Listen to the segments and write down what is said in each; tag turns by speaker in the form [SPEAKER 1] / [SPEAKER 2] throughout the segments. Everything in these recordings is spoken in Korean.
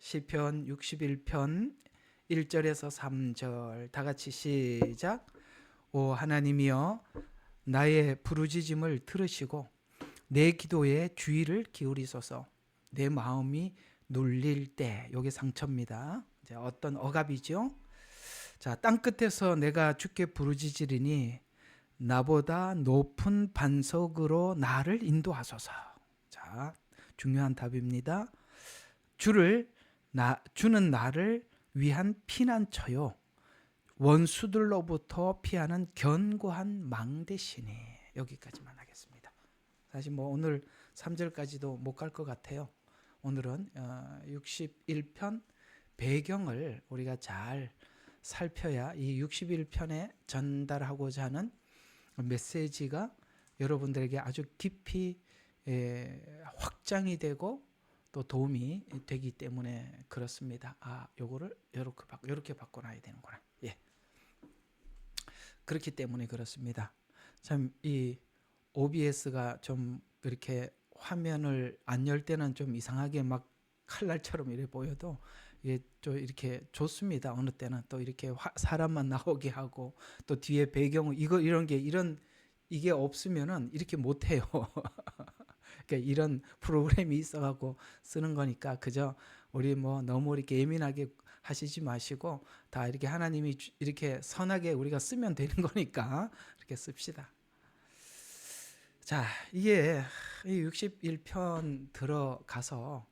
[SPEAKER 1] 시편 61편 1절에서 3절 다 같이 시작. 오 하나님이여 나의 부르짖음을 들으시고 내 기도에 주의를 기울이소서. 내 마음이 눌릴 때, 여기 상처입니다. 이제 어떤 억압이죠. 자, 땅끝에서 내가 주께 부르짖으리니 나보다 높은 반석으로 나를 인도하소서. 자, 중요한 답입니다. 주는 나를 위한 피난처요, 원수들로부터 피하는 견고한 망대시니. 여기까지만 하겠습니다. 사실 오늘 3절까지도 못 갈 것 같아요. 오늘은 61편 배경을 우리가 잘 살펴야 이 61편에 전달하고자 하는 메시지가 여러분들에게 아주 깊이 확장이 되고 또 도움이 되기 때문에 그렇습니다. 요거를 이렇게 바꿔놔야 되는구나. 예. 그렇기 때문에 그렇습니다. 참 이 OBS가 좀 이렇게 화면을 안 열 때는 좀 이상하게 막 칼날처럼 이래 보여도 이게 좀 이렇게 좋습니다. 어느 때는 또 이렇게 사람만 나오게 하고 또 뒤에 배경 이게 없으면은 이렇게 못 해요. 그러니까 이런 프로그램이 있어갖고 쓰는 거니까 그저 우리 너무 이렇게 예민하게 하시지 마시고 다 이렇게 하나님이 이렇게 선하게 우리가 쓰면 되는 거니까 이렇게 씁시다. 자, 이게 61편 들어가서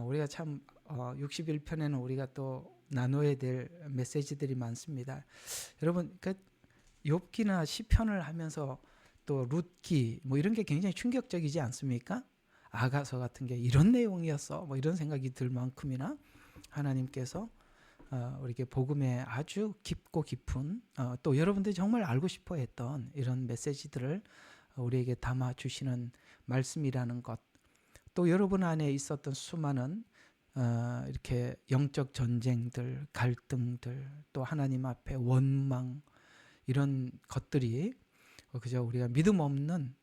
[SPEAKER 1] 우리가 참 61편에는 우리가 또 나눠야 될 메시지들이 많습니다. 여러분, 그 욥기나 시편을 하면서 또 룻기 이런 게 굉장히 충격적이지 않습니까? 아가서 같은 게 이런 내용이었어 이런 생각이 들 만큼이나 하나님께서 우리에게 복음에 아주 깊고 깊은 또 여러분들이 정말 알고 싶어 했던 이런 메시지들을 우리에게 담아 주시는 말씀이라는 것, 또 여러분 안에 있었던 수많은 이렇게 영적 전쟁들, 갈등들, 또 하나님 앞에 원망, 이런 것들이 그저 우리가 믿음 없는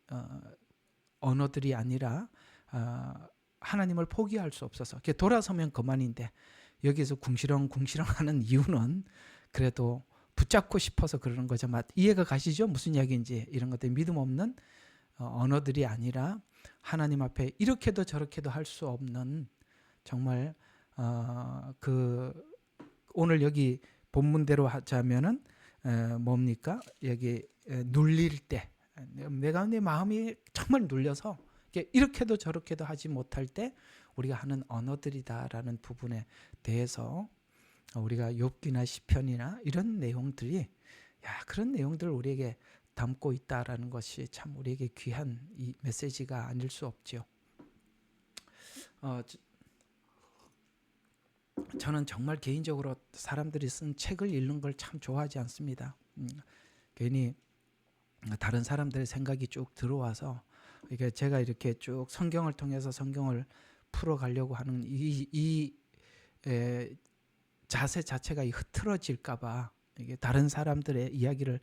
[SPEAKER 1] 언어들이 아니라 하나님을 포기할 수 없어서 돌아서면 그만인데 여기서 궁시렁궁시렁하는 이유는 그래도 붙잡고 싶어서 그러는 거죠. 이해가 가시죠? 무슨 이야기인지. 이런 것들 믿음 없는 언어들이 아니라 하나님 앞에 이렇게도 저렇게도 할 수 없는 정말 오늘 여기 본문대로 하자면은 뭡니까? 여기 눌릴 때, 내가 내 마음이 정말 눌려서 이렇게도 저렇게도 하지 못할 때 우리가 하는 언어들이다라는 부분에 대해서 우리가 욥기나 시편이나 이런 내용들이 그런 내용들을 우리에게 담고 있다라는 것이 참 우리에게 귀한 이 메시지가 아닐 수 없죠. 저는 정말 개인적으로 사람들이 쓴 책을 읽는 걸 참 좋아하지 않습니다. 괜히 다른 사람들의 생각이 쭉 들어와서 제가 이렇게 쭉 성경을 통해서 성경을 풀어가려고 하는 이 자세 자체가 흐트러질까봐 이게 다른 사람들의 이야기를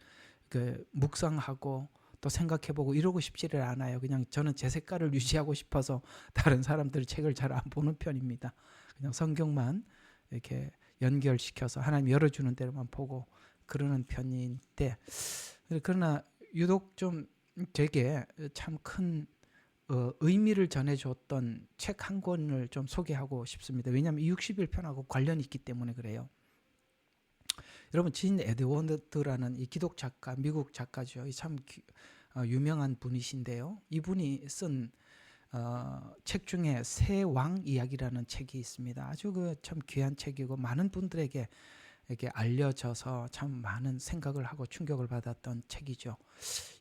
[SPEAKER 1] 묵상하고 또 생각해보고 이러고 싶지를 않아요. 그냥 저는 제 색깔을 유지하고 싶어서 다른 사람들 책을 잘 안 보는 편입니다. 그냥 성경만 이렇게 연결시켜서 하나님 열어주는 대로만 보고 그러는 편인데, 그러나 유독 좀 되게 참 큰 의미를 전해줬던 책 한 권을 좀 소개하고 싶습니다. 왜냐하면 이 61편하고 관련이 있기 때문에 그래요. 여러분, 진 에드워드라는 이 기독 작가, 미국 작가죠. 참 유명한 분이신데요. 이분이 쓴 책 중에 새 왕 이야기라는 책이 있습니다. 아주 참 귀한 책이고 많은 분들에게 이렇게 알려져서 참 많은 생각을 하고 충격을 받았던 책이죠.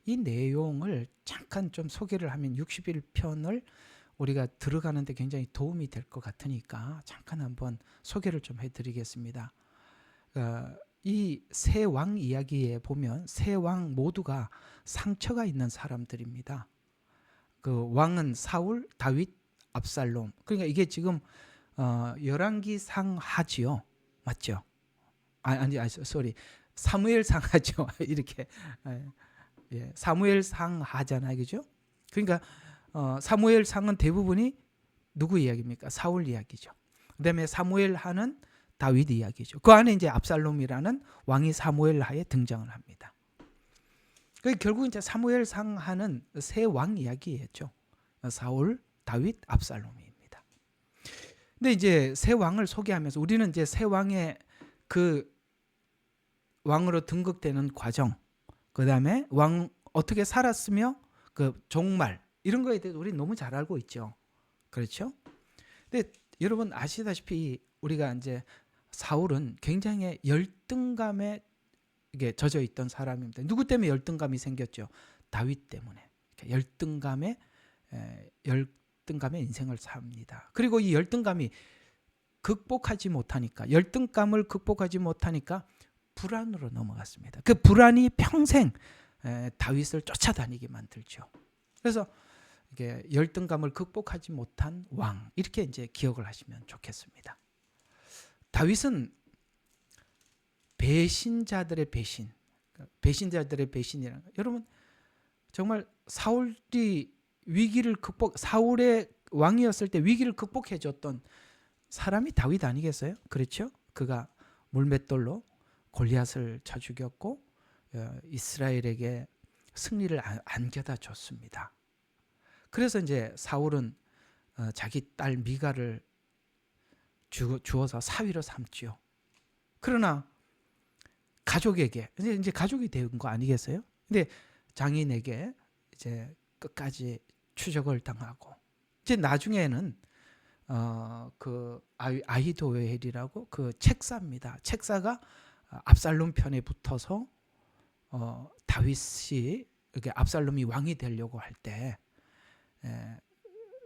[SPEAKER 1] 이 내용을 잠깐 좀 소개를 하면 61편을 우리가 들어가는데 굉장히 도움이 될 것 같으니까 잠깐 한번 소개를 좀 해드리겠습니다. 이 세 왕 이야기에 보면 세 왕 모두가 상처가 있는 사람들입니다. 그 왕은 사울, 다윗, 압살롬. 그러니까 이게 지금 열왕기상 하지요, 맞죠? 사무엘상 하죠. 이렇게 사무엘상 하잖아요, 그죠? 그러니까 사무엘상은 대부분이 누구 이야기입니까? 사울 이야기죠. 그다음에 사무엘 하는 다윗 이야기죠. 그 안에 이제 압살롬이라는 왕이 사무엘 하에 등장을 합니다. 결국 이제 사무엘상 하는 세 왕 이야기였죠. 사울, 다윗, 압살롬입니다. 근데 이제 세 왕을 소개하면서 우리는 이제 세 왕의 그 왕으로 등극되는 과정, 그다음에 왕 어떻게 살았으며 그 종말 이런 거에 대해서 우리 너무 잘 알고 있죠. 그렇죠? 근데 여러분 아시다시피 우리가 이제 사울은 굉장히 열등감에 이게 젖어 있던 사람입니다. 누구 때문에 열등감이 생겼죠? 다윗 때문에. 열등감에 인생을 삽니다. 그리고 이 열등감을 극복하지 못하니까 불안으로 넘어갔습니다. 그 불안이 평생 다윗을 쫓아다니게 만들죠. 그래서 이게 열등감을 극복하지 못한 왕 이렇게 이제 기억을 하시면 좋겠습니다. 다윗은 배신자들의 배신이라는 거. 여러분 정말 사울의 왕이었을 때 위기를 극복해 줬던 사람이 다윗 아니겠어요? 그렇죠? 그가 물맷돌로 골리앗을 쳐 죽였고 이스라엘에게 승리를 안겨다 줬습니다. 그래서 이제 사울은 자기 딸 미가를 주어서 사위로 삼지요. 그러나 가족에게 이제 가족이 된 거 아니겠어요? 근데 장인에게 이제 끝까지 추적을 당하고 이제 나중에는 그 아히도웰이라고 그 책사입니다. 책사가 압살롬 편에 붙어서 다윗이 이렇게 압살롬이 왕이 되려고 할 때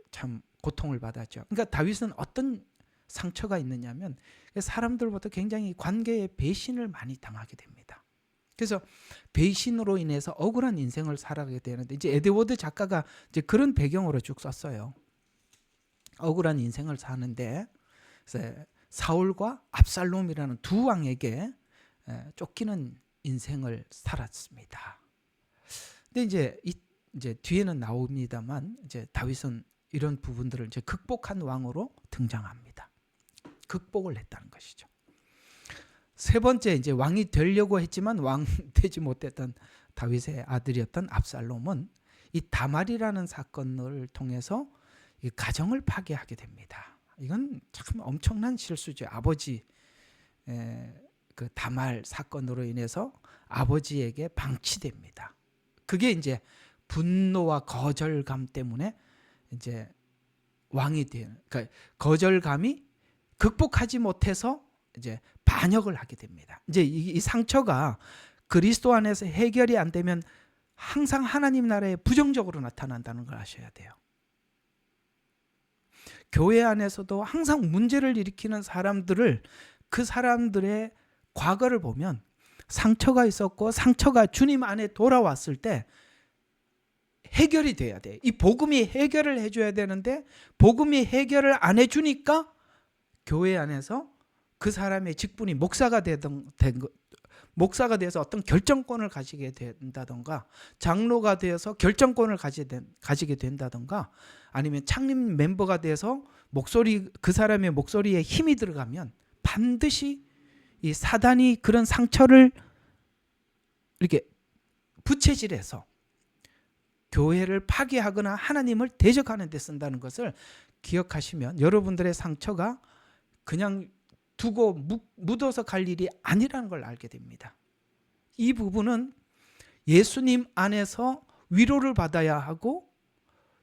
[SPEAKER 1] 참 고통을 받았죠. 그러니까 다윗은 어떤 상처가 있느냐면 사람들보다 굉장히 관계에 배신을 많이 당하게 됩니다. 그래서 배신으로 인해서 억울한 인생을 살아가게 되는데 이제 에드워드 작가가 이제 그런 배경으로 쭉 썼어요. 억울한 인생을 사는데 사울과 압살롬이라는 두 왕에게 쫓기는 인생을 살았습니다. 근데 이제 뒤에는 나옵니다만 이제 다윗은 이런 부분들을 이제 극복한 왕으로 등장합니다. 극복을 했다는 것이죠. 세 번째 이제 왕이 되려고 했지만 왕 되지 못했던 다윗의 아들이었던 압살롬은 이 다말이라는 사건을 통해서 이 가정을 파괴하게 됩니다. 이건 참 엄청난 실수죠. 아버지 그 다말 사건으로 인해서 아버지에게 방치됩니다. 그게 이제 분노와 거절감 때문에 이제 왕이 되는, 그러니까 거절감이 극복하지 못해서 이제 반역을 하게 됩니다. 이제 이 상처가 그리스도 안에서 해결이 안 되면 항상 하나님 나라에 부정적으로 나타난다는 걸 아셔야 돼요. 교회 안에서도 항상 문제를 일으키는 사람들을 그 사람들의 과거를 보면 상처가 있었고 상처가 주님 안에 돌아왔을 때 해결이 돼야 돼. 이 복음이 해결을 해줘야 되는데 복음이 해결을 안 해주니까 교회 안에서 그 사람의 직분이 목사가 돼서 어떤 결정권을 가지게 된다던가 장로가 되어서 결정권을 가지게 된다던가 아니면 창립 멤버가 돼서 그 사람의 목소리에 힘이 들어가면 반드시 이 사단이 그런 상처를 이렇게 부채질해서 교회를 파괴하거나 하나님을 대적하는 데 쓴다는 것을 기억하시면 여러분들의 상처가 그냥 두고 묻어서 갈 일이 아니라는 걸 알게 됩니다. 이 부분은 예수님 안에서 위로를 받아야 하고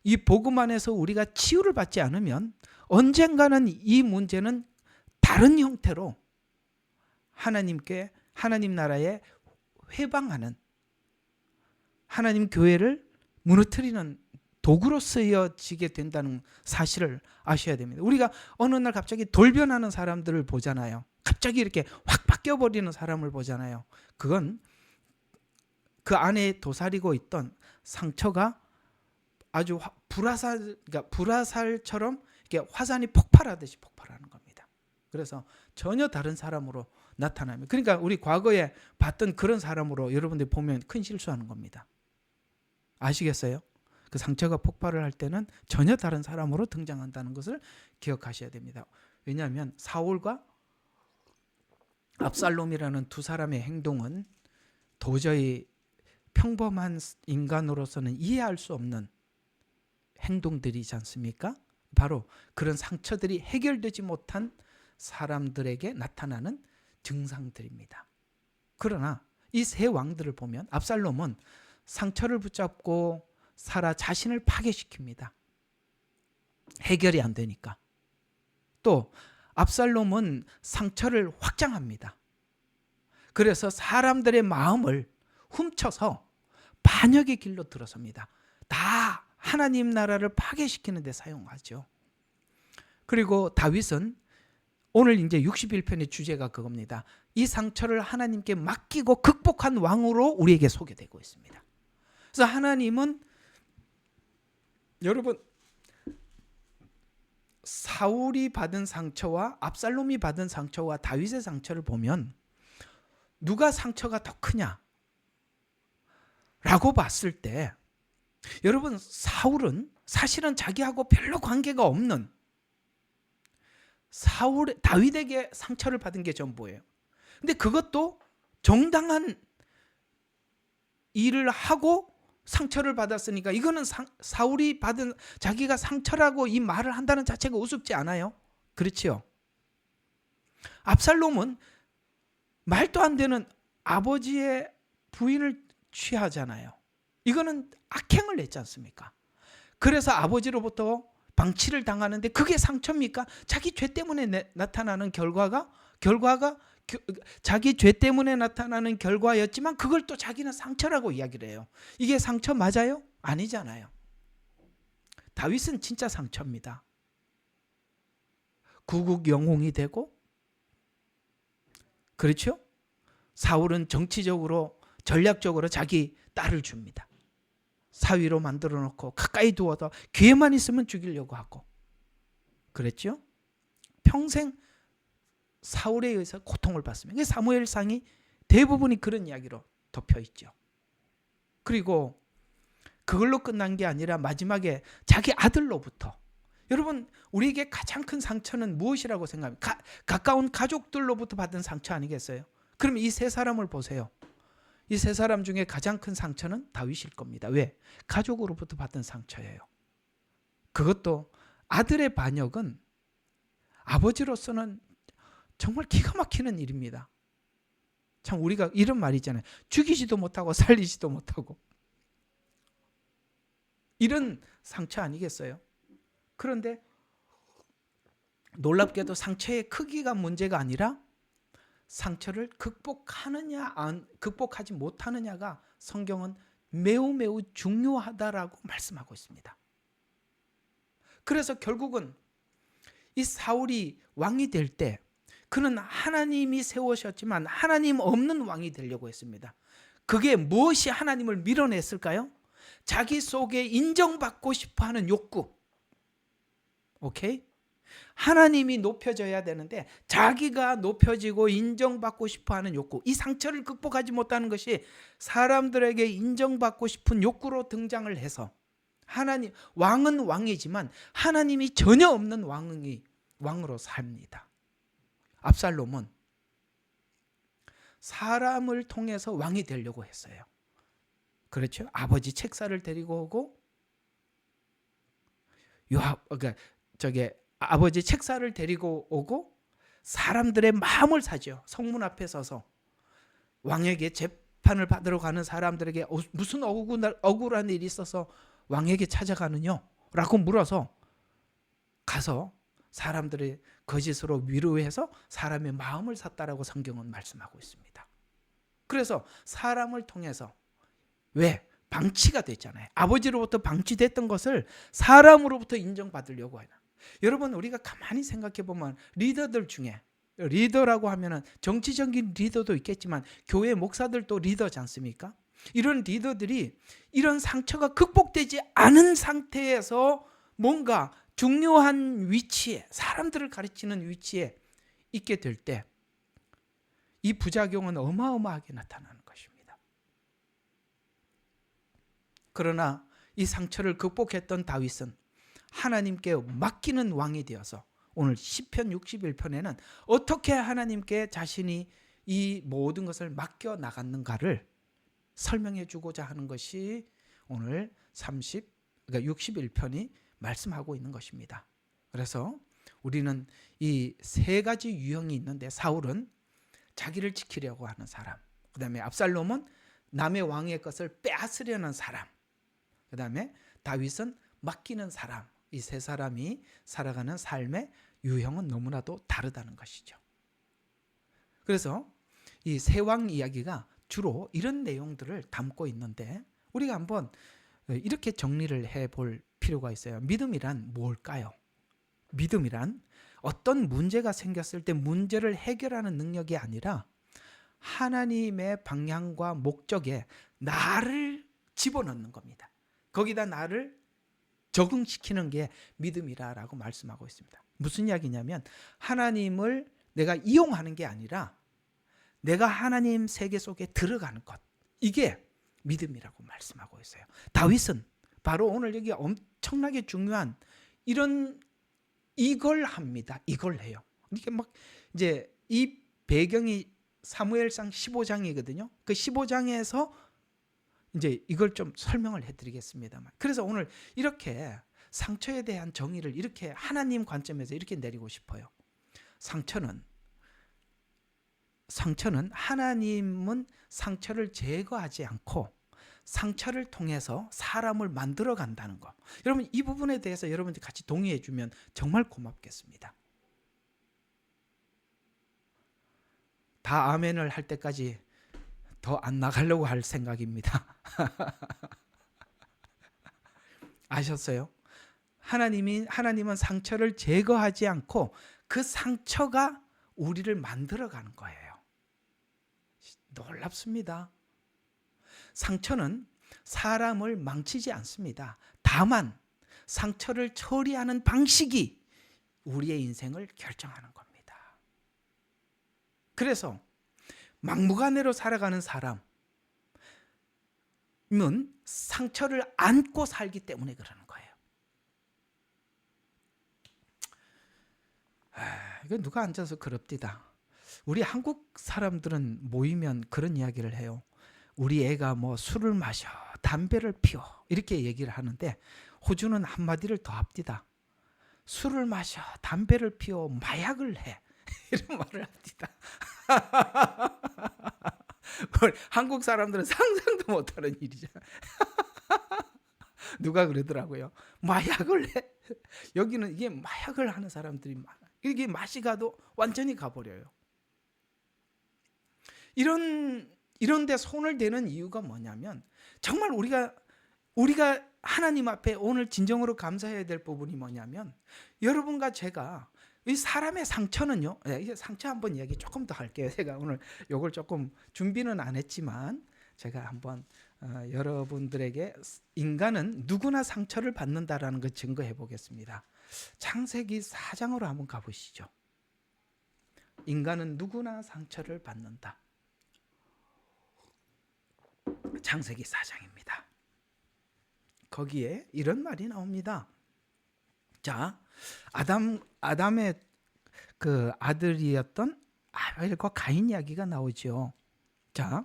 [SPEAKER 1] 이 복음 안에서 우리가 치유를 받지 않으면 언젠가는 이 문제는 다른 형태로 하나님 나라에 회방하는 하나님 교회를 무너뜨리는 도구로 쓰여지게 된다는 사실을 아셔야 됩니다. 우리가 어느 날 갑자기 돌변하는 사람들을 보잖아요. 갑자기 이렇게 확 바뀌어버리는 사람을 보잖아요. 그건 그 안에 도사리고 있던 상처가 아주 불화살처럼 이렇게 화산이 폭발하듯이 폭발하는 겁니다. 그래서 전혀 다른 사람으로 나타납니다. 그러니까 우리 과거에 봤던 그런 사람으로 여러분들이 보면 큰 실수하는 겁니다. 아시겠어요? 그 상처가 폭발을 할 때는 전혀 다른 사람으로 등장한다는 것을 기억하셔야 됩니다. 왜냐하면 사울과 압살롬이라는 두 사람의 행동은 도저히 평범한 인간으로서는 이해할 수 없는 행동들이지 않습니까? 바로 그런 상처들이 해결되지 못한 사람들에게 나타나는 증상들입니다. 그러나 이 세 왕들을 보면 압살롬은 상처를 붙잡고 살아 자신을 파괴시킵니다. 해결이 안 되니까. 또 압살롬은 상처를 확장합니다. 그래서 사람들의 마음을 훔쳐서 반역의 길로 들어섭니다. 다 하나님 나라를 파괴시키는 데 사용하죠. 그리고 다윗은 오늘 이제 61편의 주제가 그겁니다. 이 상처를 하나님께 맡기고 극복한 왕으로 우리에게 소개되고 있습니다. 그래서 하나님은 여러분 사울이 받은 상처와 압살롬이 받은 상처와 다윗의 상처를 보면 누가 상처가 더 크냐? 라고 봤을 때 여러분 사울은 사실은 자기하고 별로 관계가 없는 다윗에게 상처를 받은 게 전부예요. 근데 그것도 정당한 일을 하고 상처를 받았으니까 이거는 사울이 받은 자기가 상처라고 이 말을 한다는 자체가 우습지 않아요? 그렇지요? 압살롬은 말도 안 되는 아버지의 부인을 취하잖아요. 이거는 악행을 냈지 않습니까? 그래서 아버지로부터 방치를 당하는데 그게 상처입니까? 자기 죄 때문에 나타나는 결과가 자기 죄 때문에 나타나는 결과였지만 그걸 또 자기는 상처라고 이야기를 해요. 이게 상처 맞아요? 아니잖아요. 다윗은 진짜 상처입니다. 구국 영웅이 되고, 그렇죠? 사울은 정치적으로 전략적으로 자기 딸을 줍니다. 사위로 만들어 놓고 가까이 두어도 기회만 있으면 죽이려고 하고 그랬죠? 평생 사울에 의해서 고통을 받습니다. 사무엘상이 대부분이 그런 이야기로 덮여 있죠. 그리고 그걸로 끝난 게 아니라 마지막에 자기 아들로부터 여러분 우리에게 가장 큰 상처는 무엇이라고 생각합니까? 가까운 가족들로부터 받은 상처 아니겠어요? 그럼 이 세 사람을 보세요. 이 세 사람 중에 가장 큰 상처는 다윗일 겁니다. 왜? 가족으로부터 받은 상처예요. 그것도 아들의 반역은 아버지로서는 정말 기가 막히는 일입니다. 참 우리가 이런 말이 있잖아요. 죽이지도 못하고 살리지도 못하고 이런 상처 아니겠어요? 그런데 놀랍게도 상처의 크기가 문제가 아니라 상처를 극복하느냐 극복하지 못하느냐가 성경은 매우 매우 중요하다라고 말씀하고 있습니다. 그래서 결국은 이 사울이 왕이 될 때 그는 하나님이 세우셨지만 하나님 없는 왕이 되려고 했습니다. 그게 무엇이 하나님을 밀어냈을까요? 자기 속에 인정받고 싶어하는 욕구. 오케이? 하나님이 높여져야 되는데 자기가 높여지고 인정받고 싶어하는 욕구, 이 상처를 극복하지 못하는 것이 사람들에게 인정받고 싶은 욕구로 등장을 해서 하나님 왕은 왕이지만 하나님이 전혀 없는 왕으로 삽니다. 압살롬은 사람을 통해서 왕이 되려고 했어요. 그렇죠? 아버지 책사를 데리고 오고 아버지 책사를 데리고 오고 사람들의 마음을 사죠. 성문 앞에 서서 왕에게 재판을 받으러 가는 사람들에게 무슨 억울한 일이 있어서 왕에게 찾아가느냐? 라고 물어서 가서 사람들의 거짓으로 위로해서 사람의 마음을 샀다라고 성경은 말씀하고 있습니다. 그래서 사람을 통해서 왜? 방치가 됐잖아요. 아버지로부터 방치됐던 것을 사람으로부터 인정받으려고 해요. 여러분 우리가 가만히 생각해 보면 리더들 중에 리더라고 하면은 정치적인 리더도 있겠지만 교회 목사들도 리더지 않습니까? 이런 리더들이 이런 상처가 극복되지 않은 상태에서 뭔가 중요한 위치에 사람들을 가르치는 위치에 있게 될 때 이 부작용은 어마어마하게 나타나는 것입니다. 그러나 이 상처를 극복했던 다윗은 하나님께 맡기는 왕이 되어서 오늘 시편 61편에는 어떻게 하나님께 자신이 이 모든 것을 맡겨 나갔는가를 설명해 주고자 하는 것이 오늘 61편이 말씀하고 있는 것입니다. 그래서 우리는 이 세 가지 유형이 있는데, 사울은 자기를 지키려고 하는 사람, 그 다음에 압살롬은 남의 왕의 것을 빼앗으려는 사람, 그 다음에 다윗은 맡기는 사람, 이 세 사람이 살아가는 삶의 유형은 너무나도 다르다는 것이죠. 그래서 이 세 왕 이야기가 주로 이런 내용들을 담고 있는데, 우리가 한번 이렇게 정리를 해볼 필요가 있어요. 믿음이란 뭘까요? 믿음이란 어떤 문제가 생겼을 때 문제를 해결하는 능력이 아니라 하나님의 방향과 목적에 나를 집어넣는 겁니다. 거기다 나를 적응시키는 게 믿음이라고 말씀하고 있습니다. 무슨 이야기냐면, 하나님을 내가 이용하는 게 아니라 내가 하나님 세계 속에 들어가는 것, 이게 믿음이라고 말씀하고 있어요. 다윗은 바로 오늘 여기 엄청나게 중요한 이걸 합니다. 이걸 해요. 이게 막 이제 이 배경이 사무엘상 15장이거든요. 그 15장에서 이제 이걸 좀 설명을 해드리겠습니다만, 그래서 오늘 이렇게 상처에 대한 정의를 이렇게 하나님 관점에서 이렇게 내리고 싶어요. 상처는 하나님은 상처를 제거하지 않고 상처를 통해서 사람을 만들어 간다는 거. 여러분, 이 부분에 대해서 여러분들이 같이 동의해 주면 정말 고맙겠습니다. 다 아멘을 할 때까지 더 안 나가려고 할 생각입니다. 아셨어요? 하나님은 상처를 제거하지 않고 그 상처가 우리를 만들어가는 거예요. 놀랍습니다. 상처는 사람을 망치지 않습니다. 다만 상처를 처리하는 방식이 우리의 인생을 결정하는 겁니다. 그래서 막무가내로 살아가는 사람은 상처를 안고 살기 때문에 그러는 거예요. 이거 누가 앉아서 그럽디다. 우리 한국 사람들은 모이면 그런 이야기를 해요. 우리 애가 뭐 술을 마셔, 담배를 피워, 이렇게 얘기를 하는데, 호주는 한마디를 더 합디다. 술을 마셔, 담배를 피워, 마약을 해, 이런 말을 합디다. 한국 사람들은 상상도 못하는 일이죠. 누가 그러더라고요. 마약을 해. 여기는 이게 마약을 하는 사람들이 많아. 이게 맛이 가도 완전히 가버려요. 이런 데 손을 대는 이유가 뭐냐면, 정말 우리가 하나님 앞에 오늘 진정으로 감사해야 될 부분이 뭐냐면, 여러분과 제가 이 사람의 상처는요, 이제 상처 한번 이야기 조금 더 할게요. 제가 오늘 이걸 조금 준비는 안 했지만 제가 한번 여러분들에게 인간은 누구나 상처를 받는다라는 걸 증거해 보겠습니다. 창세기 4장으로 한번 가보시죠. 인간은 누구나 상처를 받는다. 창세기 4장입니다. 거기에 이런 말이 나옵니다. 자, 아담의 그 아들이었던 아벨과 가인 이야기가 나오죠. 자,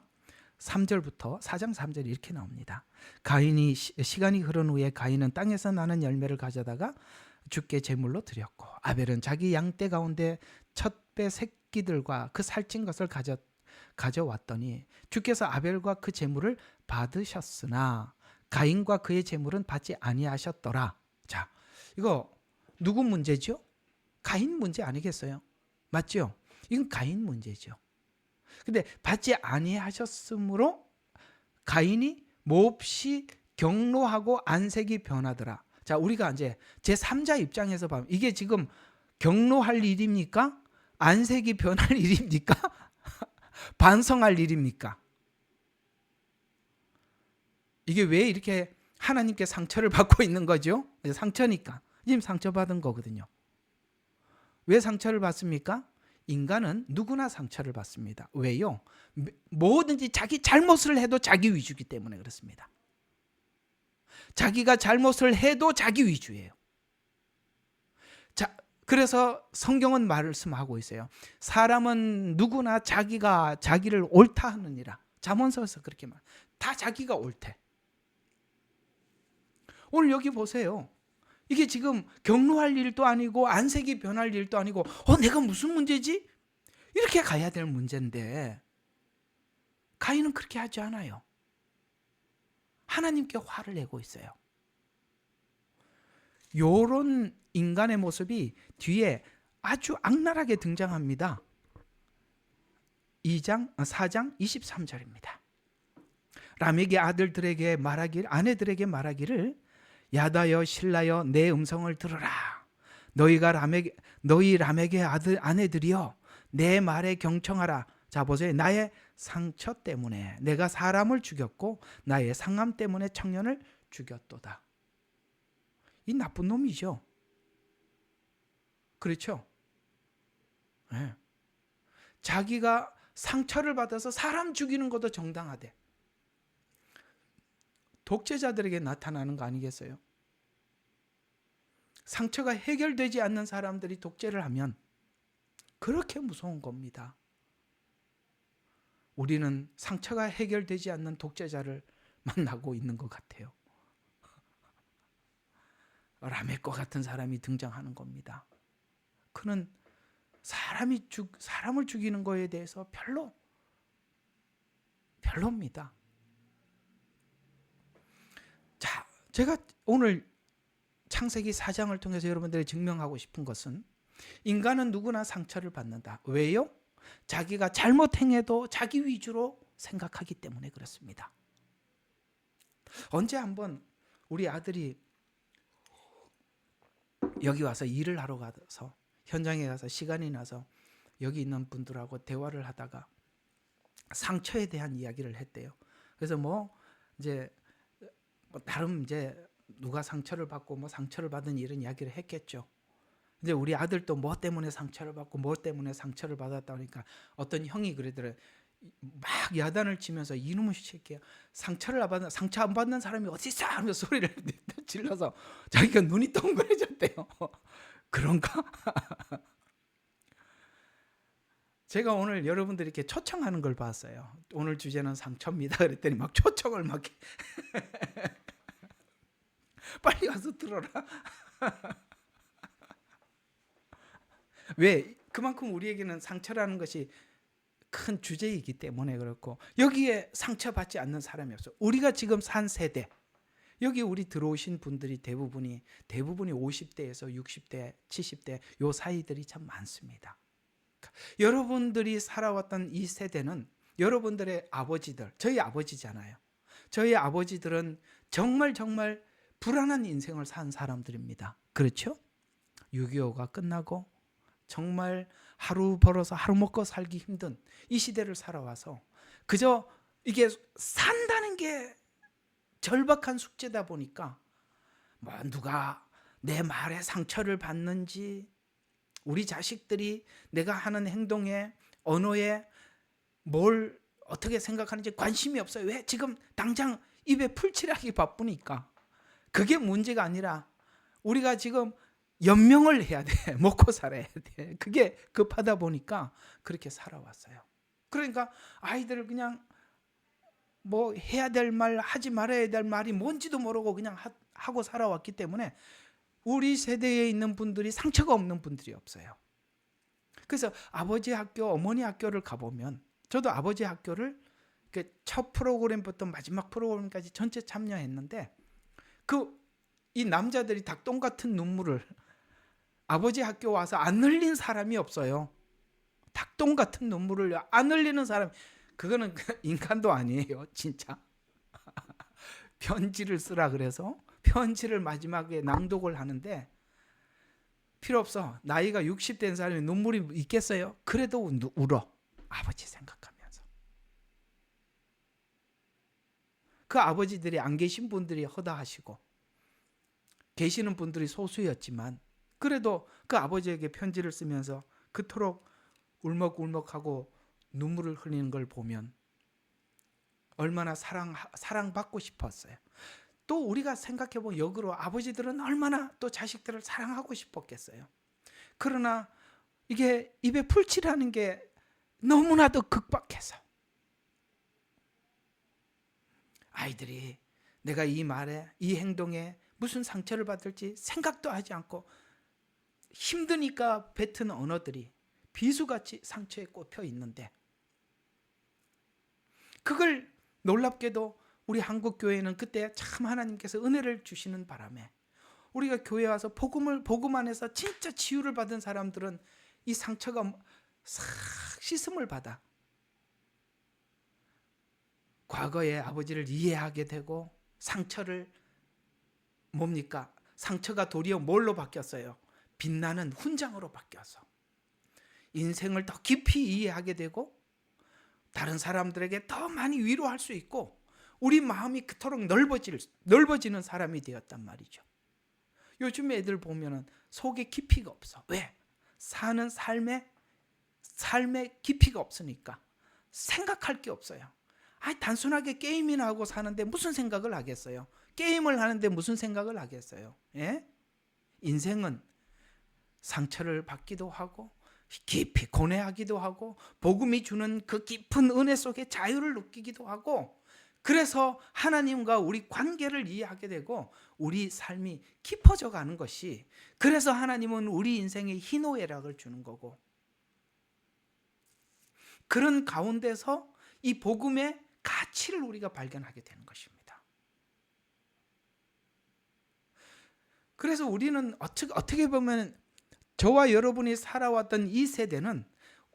[SPEAKER 1] 3절부터 4장 3절이 이렇게 나옵니다. 가인이 시간이 흐른 후에 가인은 땅에서 나는 열매를 가져다가 주께 제물로 드렸고, 아벨은 자기 양떼 가운데 첫배 새끼들과 그 살찐 것을 가져왔더니 주께서 아벨과 그 제물을 받으셨으나 가인과 그의 제물은 받지 아니하셨더라. 자, 이거 누구 문제죠? 가인 문제 아니겠어요? 맞죠? 이건 가인 문제죠. 근데 받지 아니하셨으므로 가인이 몹시 경노하고 안색이 변하더라. 자, 우리가 이제 제3자 입장에서 보면 이게 지금 경노할 일입니까? 안색이 변할 일입니까? 반성할 일입니까? 이게 왜 이렇게 하나님께 상처를 받고 있는 거죠? 상처니까. 지금 상처받은 거거든요. 왜 상처를 받습니까? 인간은 누구나 상처를 받습니다. 왜요? 뭐든지 자기 잘못을 해도 자기 위주기 때문에 그렇습니다. 자기가 잘못을 해도 자기 위주예요. 자, 그래서 성경은 말씀하고 있어요. 사람은 누구나 자기가 자기를 옳다 하느니라. 잠언서에서 그렇게 말. 다 자기가 옳대. 오늘 여기 보세요. 이게 지금 경로할 일도 아니고 안색이 변할 일도 아니고 내가 무슨 문제지? 이렇게 가야 될 문제인데 가인은 그렇게 하지 않아요. 하나님께 화를 내고 있어요. 요런 인간의 모습이 뒤에 아주 악랄하게 등장합니다. 4장 23절입니다. 라멕의 아들들에게 아내들에게 말하기를 야다여 실라여 내 음성을 들으라. 너희 라멕의 아내들이여 내 말에 경청하라. 자 보세요. 나의 상처 때문에 내가 사람을 죽였고 나의 상함 때문에 청년을 죽였도다. 이 나쁜 놈이죠. 그렇죠? 네. 자기가 상처를 받아서 사람 죽이는 것도 정당하대. 독재자들에게 나타나는 거 아니겠어요? 상처가 해결되지 않는 사람들이 독재를 하면 그렇게 무서운 겁니다. 우리는 상처가 해결되지 않는 독재자를 만나고 있는 것 같아요. 라멕과 같은 사람이 등장하는 겁니다. 그는 사람을 죽이는 거에 대해서 별로입니다. 자, 제가 오늘 창세기 4장을 통해서 여러분들이 증명하고 싶은 것은 인간은 누구나 상처를 받는다. 왜요? 자기가 잘못 행해도 자기 위주로 생각하기 때문에 그렇습니다. 언제 한번 우리 아들이 여기 와서 일을 하러 가서 현장에 가서 시간이 나서 여기 있는 분들하고 대화를 하다가 상처에 대한 이야기를 했대요. 그래서 나름 누가 상처를 받고 상처를 받은 이런 이야기를 했겠죠. 이제 우리 아들도 뭐 때문에 상처를 받고 뭐 때문에 상처를 받았다 하니까 어떤 형이 그러더래요. 막 야단을 치면서 이놈의 새끼야. 상처 안 받는 사람이 어디 있어? 하면서 소리를 질러서 자기가 눈이 동그래졌대요. 그런가? 제가 오늘 여러분들이 이렇게 초청하는 걸 봤어요. 오늘 주제는 상처입니다. 그랬더니 막 초청을 막 빨리 와서 들어라. 왜? 그만큼 우리에게는 상처라는 것이 큰 주제이기 때문에 그렇고 여기에 상처받지 않는 사람이 없어. 우리가 지금 산 세대, 여기 우리 들어오신 분들이 대부분이 50대에서 60대, 70대 요 사이들이 참 많습니다. 여러분들이 살아왔던 이 세대는 여러분들의 아버지들, 저희 아버지잖아요. 저희 아버지들은 정말 불안한 인생을 산 사람들입니다. 그렇죠? 6.25가 끝나고 정말 하루 벌어서 하루 먹고 살기 힘든 이 시대를 살아와서 그저 이게 산다는 게 절박한 숙제다 보니까 누가 내 말에 상처를 받는지, 우리 자식들이 내가 하는 행동에 언어에 뭘 어떻게 생각하는지 관심이 없어요. 왜? 지금 당장 입에 풀칠하기 바쁘니까. 그게 문제가 아니라 우리가 지금 연명을 해야 돼. 먹고 살아야 돼. 그게 급하다 보니까 그렇게 살아왔어요. 그러니까 아이들을 그냥 해야 될 말, 하지 말아야 될 말이 뭔지도 모르고 그냥 하고 살아왔기 때문에 우리 세대에 있는 분들이 상처가 없는 분들이 없어요. 그래서 아버지 학교, 어머니 학교를 가보면 저도 아버지 학교를 첫 프로그램부터 마지막 프로그램까지 전체 참여했는데 이 남자들이 닭똥 같은 눈물을 아버지 학교 와서 안 흘린 사람이 없어요. 닭똥 같은 눈물을 안 흘리는 사람, 그거는 인간도 아니에요. 진짜. 편지를 쓰라 그래서 편지를 마지막에 낭독을 하는데 필요 없어. 나이가 60 된 사람이 눈물이 있겠어요? 그래도 울어. 아버지 생각하면서. 그 아버지들이 안 계신 분들이 허다하시고 계시는 분들이 소수였지만 그래도 그 아버지에게 편지를 쓰면서 그토록 울먹울먹하고 눈물을 흘리는 걸 보면 얼마나 사랑받고 싶었어요. 또 우리가 생각해보면 역으로 아버지들은 얼마나 또 자식들을 사랑하고 싶었겠어요. 그러나 이게 입에 풀칠하는 게 너무나도 극박해서 아이들이 내가 이 말에, 이 행동에 무슨 상처를 받을지 생각도 하지 않고 힘드니까 뱉은 언어들이 비수같이 상처에 꼽혀 있는데, 그걸 놀랍게도 우리 한국 교회는 그때 참 하나님께서 은혜를 주시는 바람에 우리가 교회 와서 복음 안에서 진짜 치유를 받은 사람들은 이 상처가 싹 씻음을 받아 과거의 아버지를 이해하게 되고, 상처를 뭡니까? 상처가 도리어 뭘로 바뀌었어요? 빛나는 훈장으로 바뀌어서 인생을 더 깊이 이해하게 되고 다른 사람들에게 더 많이 위로할 수 있고 우리 마음이 그토록 넓어지는 사람이 되었단 말이죠. 요즘 애들 보면은 속에 깊이가 없어. 왜? 사는 삶에 깊이가 없으니까 생각할 게 없어요. 단순하게 게임이나 하고 사는데 무슨 생각을 하겠어요? 게임을 하는데 무슨 생각을 하겠어요? 예? 인생은 상처를 받기도 하고 깊이 고뇌하기도 하고 복음이 주는 그 깊은 은혜 속에 자유를 느끼기도 하고, 그래서 하나님과 우리 관계를 이해하게 되고 우리 삶이 깊어져 가는 것이, 그래서 하나님은 우리 인생에 희노애락을 주는 거고, 그런 가운데서 이 복음의 가치를 우리가 발견하게 되는 것입니다. 그래서 우리는 어떻게 보면 저와 여러분이 살아왔던 이 세대는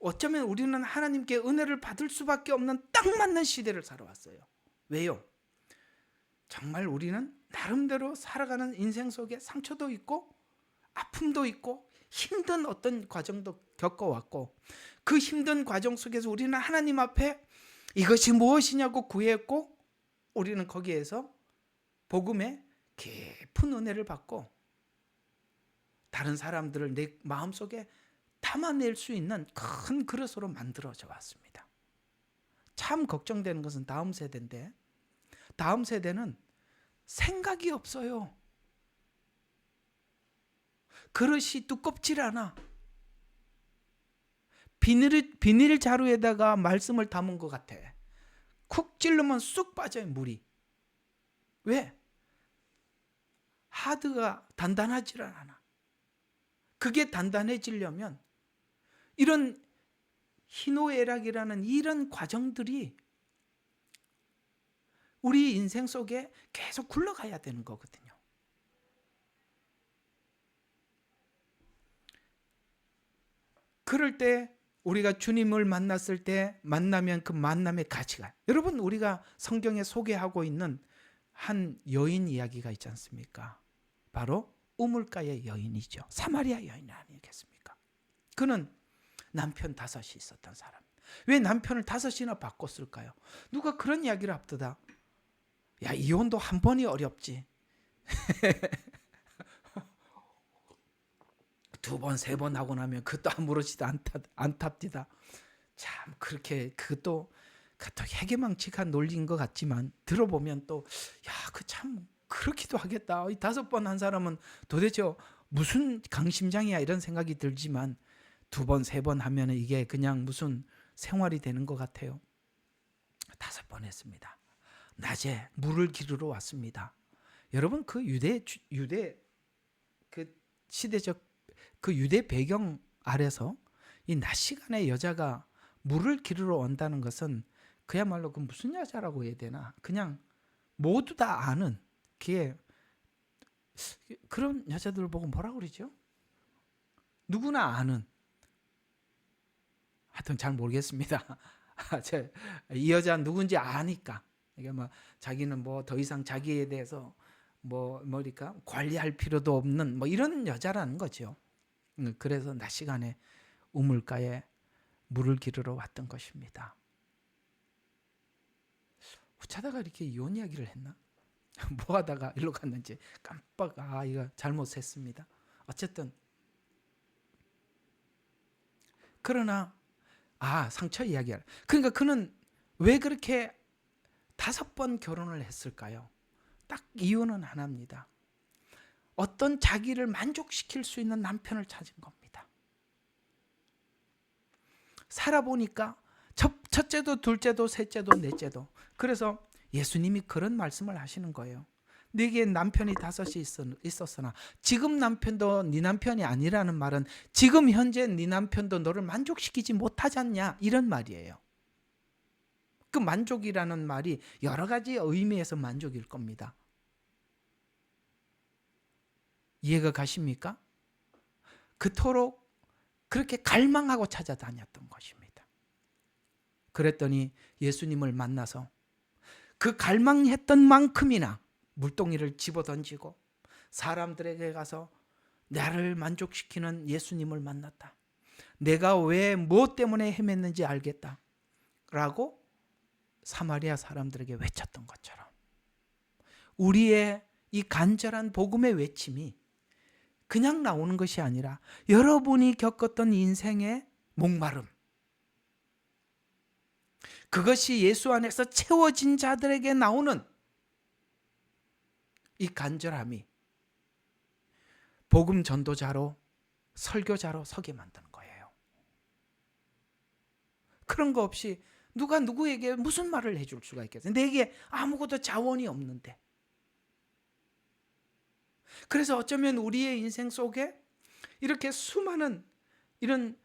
[SPEAKER 1] 어쩌면 우리는 하나님께 은혜를 받을 수밖에 없는 딱 맞는 시대를 살아왔어요. 왜요? 정말 우리는 나름대로 살아가는 인생 속에 상처도 있고 아픔도 있고 힘든 어떤 과정도 겪어왔고, 그 힘든 과정 속에서 우리는 하나님 앞에 이것이 무엇이냐고 구했고, 우리는 거기에서 복음의 깊은 은혜를 받고 다른 사람들을 내 마음속에 담아낼 수 있는 큰 그릇으로 만들어져 왔습니다. 참 걱정되는 것은 다음 세대인데, 다음 세대는 생각이 없어요. 그릇이 두껍질 않아. 비닐 자루에다가 말씀을 담은 것 같아. 쿡 찌르면 쑥 빠져요, 물이. 왜? 하드가 단단하지 않아. 그게 단단해지려면 이런 희노애락이라는 이런 과정들이 우리 인생 속에 계속 굴러가야 되는 거거든요. 그럴 때 우리가 주님을 만났을 때 만나면 그 만남의 가치가, 여러분 우리가 성경에 소개하고 있는 한 여인 이야기가 있지 않습니까? 바로 우물가의 여인이죠. 사마리아 여인 아니겠습니까? 그는 남편 5이 있었던 사람. 왜 남편을 5이나 바꿨을까요? 누가 그런 이야기를 합디다. 야, 이혼도 한 번이 어렵지. 2번, 3번 하고 나면 그것도 아무렇지도 않답디다. 참 그것도 해괴망측한 논리인 것 같지만 들어보면 또 그 참 그렇기도 하겠다. 5번 한 사람은 도대체 무슨 강심장이야 이런 생각이 들지만 2번, 3번 하면 이게 그냥 무슨 생활이 되는 것 같아요. 5번 했습니다. 낮에 물을 기르러 왔습니다. 여러분 그 유대 그 시대적 그 유대 배경 아래서 이 낮 시간에 여자가 물을 기르러 온다는 것은 그야말로 그 무슨 여자라고 해야 되나, 그냥 모두 다 아는, 그런 여자들을 보고 뭐라 그러죠? 누구나 아는, 하여튼 잘 모르겠습니다. 이 여자 누군지 아니까, 이게 자기는 더 이상 자기에 대해서 뭐랄까 관리할 필요도 없는 이런 여자라는 거죠. 그래서 낮 시간에 우물가에 물을 기르러 왔던 것입니다. 어쩌다가 이렇게 이혼 이야기를 했나? 뭐 하다가 일로 갔는지 깜빡 이거 잘못했습니다. 어쨌든 그러나 상처 이야기를, 그러니까 그는 왜 그렇게 5번 결혼을 했을까요? 딱 이유는 하나입니다. 어떤 자기를 만족시킬 수 있는 남편을 찾은 겁니다. 살아보니까 첫째도 둘째도 셋째도 넷째도. 그래서 예수님이 그런 말씀을 하시는 거예요. 네게 남편이 5이 있었으나 지금 남편도 네 남편이 아니라는 말은 지금 현재 네 남편도 너를 만족시키지 못하지 않냐, 이런 말이에요. 그 만족이라는 말이 여러 가지 의미에서 만족일 겁니다. 이해가 가십니까? 그토록 그렇게 갈망하고 찾아다녔던 것입니다. 그랬더니 예수님을 만나서 그 갈망했던 만큼이나 물동이를 집어던지고 사람들에게 가서 나를 만족시키는 예수님을 만났다. 내가 왜 뭐 때문에 헤맸는지 알겠다. 라고 사마리아 사람들에게 외쳤던 것처럼 우리의 이 간절한 복음의 외침이 그냥 나오는 것이 아니라 여러분이 겪었던 인생의 목마름, 그것이 예수 안에서 채워진 자들에게 나오는 이 간절함이 복음 전도자로, 설교자로 서게 만드는 거예요. 그런 거 없이 누가 누구에게 무슨 말을 해줄 수가 있겠어요? 내게 아무것도 자원이 없는데. 그래서 어쩌면 우리의 인생 속에 이렇게 수많은 이런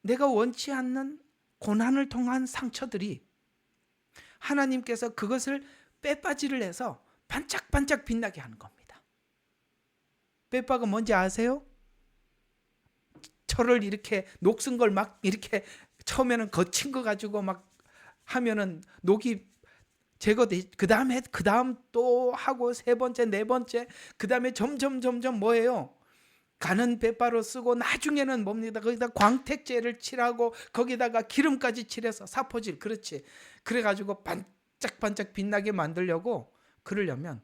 [SPEAKER 1] 내가 원치 않는 고난을 통한 상처들이 하나님께서 그것을 빼빠지를 해서 반짝반짝 빛나게 하는 겁니다. 빼빠가 뭔지 아세요? 철을 이렇게 녹슨 걸 막 이렇게 처음에는 거친 거 가지고 막 하면은 녹이 제거돼, 그 다음 또 하고 세 번째, 네 번째, 그 다음에 점점 뭐예요? 가는 빼빠로 쓰고 나중에는 뭡니다? 거기다 광택제를 칠하고 거기다가 기름까지 칠해서 사포질, 그렇지. 그래가지고 반짝반짝 빛나게 만들려고 그러려면